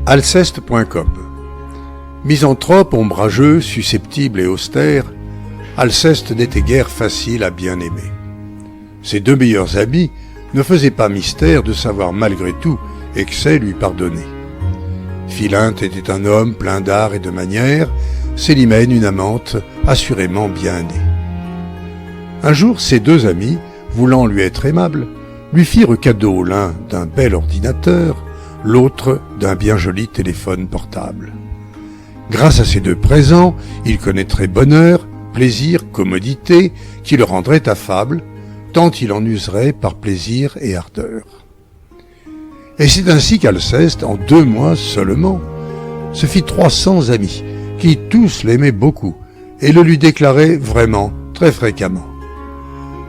Alceste.com. Misanthrope, ombrageux, susceptible et austère, Alceste n'était guère facile à bien aimer. Ses deux meilleurs amis ne faisaient pas mystère de savoir malgré tout excès lui pardonner. Philinte était un homme plein d'art et de manières, Célimène une amante assurément bien née. Un jour, ces deux amis, voulant lui être aimables, lui firent cadeau l'un d'un bel ordinateur, l'autre d'un bien joli téléphone portable. Grâce à ces deux présents, il connaîtrait bonheur, plaisir, commodité, qui le rendraient affable, tant il en userait par plaisir et ardeur. Et c'est ainsi qu'Alceste, en 2 mois seulement, se fit 300 amis, qui tous l'aimaient beaucoup, et le lui déclaraient vraiment, très fréquemment.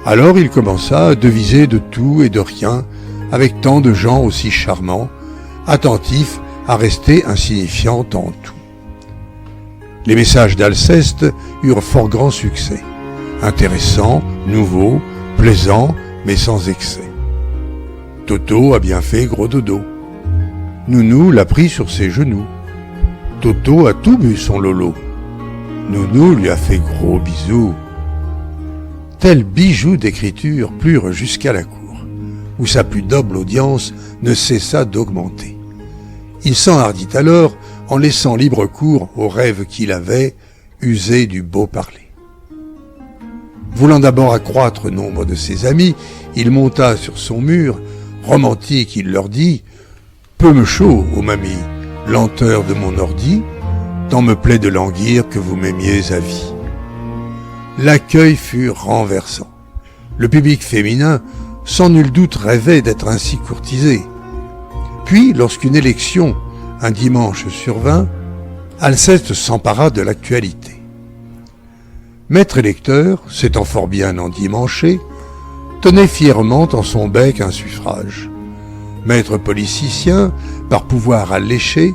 Alors il commença à deviser de tout et de rien, avec tant de gens aussi charmants, attentifs à rester insignifiants en tout. Les messages d'Alceste eurent fort grand succès, intéressants, nouveaux, plaisants, mais sans excès. Toto a bien fait gros dodo. Nounou l'a pris sur ses genoux. Toto a tout bu son lolo. Nounou lui a fait gros bisous. Tels bijoux d'écriture plurent jusqu'à la cour, où sa plus noble audience ne cessa d'augmenter. Il s'enhardit alors en laissant libre cours aux rêves qu'il avait, usé du beau parler. Voulant d'abord accroître le nombre de ses amis, il monta sur son mur, romantique il leur dit « Peu me chaud, ô mamie, lenteur de mon ordi, tant me plaît de languir que vous m'aimiez à vie. » L'accueil fut renversant. Le public féminin, sans nul doute, rêvait d'être ainsi courtisé. Puis, lorsqu'une élection, un dimanche survint, Alceste s'empara de l'actualité. Maître électeur, s'étant fort bien endimanché, tenait fièrement en son bec un suffrage. Maître politicien, par pouvoir alléché,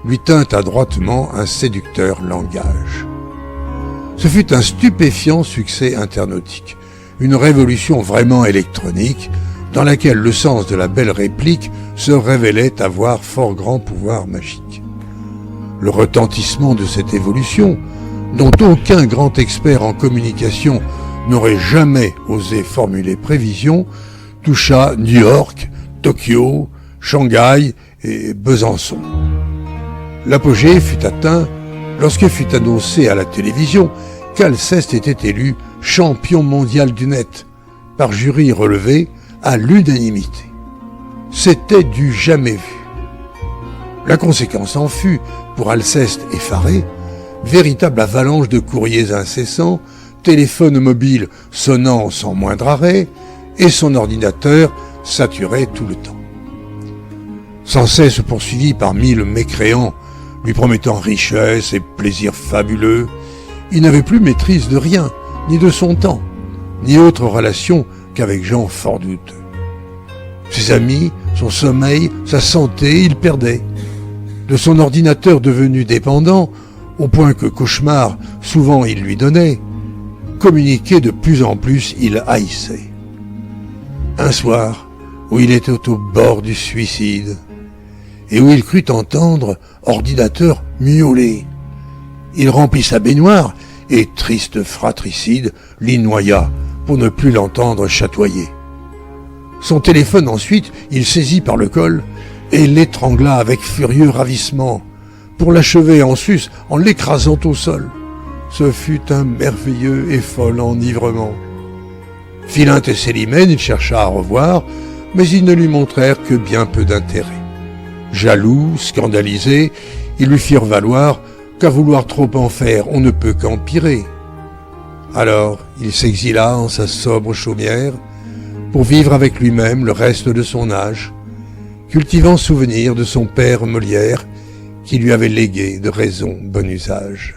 lui tint adroitement un séducteur langage. Ce fut un stupéfiant succès internautique, une révolution vraiment électronique, dans laquelle le sens de la belle réplique se révélait avoir fort grand pouvoir magique. Le retentissement de cette évolution, dont aucun grand expert en communication n'aurait jamais osé formuler prévision, toucha New York, Tokyo, Shanghai et Besançon. L'apogée fut atteint lorsque fut annoncé à la télévision qu'Alceste était élu champion mondial du net, par jury relevé à l'unanimité. C'était du jamais vu. La conséquence en fut, pour Alceste effaré, véritable avalanche de courriers incessants, téléphone mobile sonnant sans moindre arrêt, et son ordinateur saturé tout le temps. Sans cesse poursuivi par 1000 mécréants, lui promettant richesse et plaisirs fabuleux, il n'avait plus maîtrise de rien, ni de son temps, ni autre relation qu'avec gens fort douteux. Ses amis, son sommeil, sa santé, il perdait. De son ordinateur devenu dépendant, au point que cauchemar souvent il lui donnait, communiquer de plus en plus il haïssait. Un soir, où il était au bord du suicide, et où il crut entendre ordinateur miauler, il remplit sa baignoire et, triste fratricide, l'y noya pour ne plus l'entendre chatoyer. Son téléphone ensuite, il saisit par le col et l'étrangla avec furieux ravissement, pour l'achever en sus en l'écrasant au sol. Ce fut un merveilleux et fol enivrement. Philinte et Célimène, il chercha à revoir, mais ils ne lui montrèrent que bien peu d'intérêt. Jaloux, scandalisés, ils lui firent valoir qu'à vouloir trop en faire, on ne peut qu'empirer. Alors, il s'exila en sa sobre chaumière, pour vivre avec lui-même le reste de son âge, cultivant souvenir de son père Molière, qui lui avait légué de raison bon usage.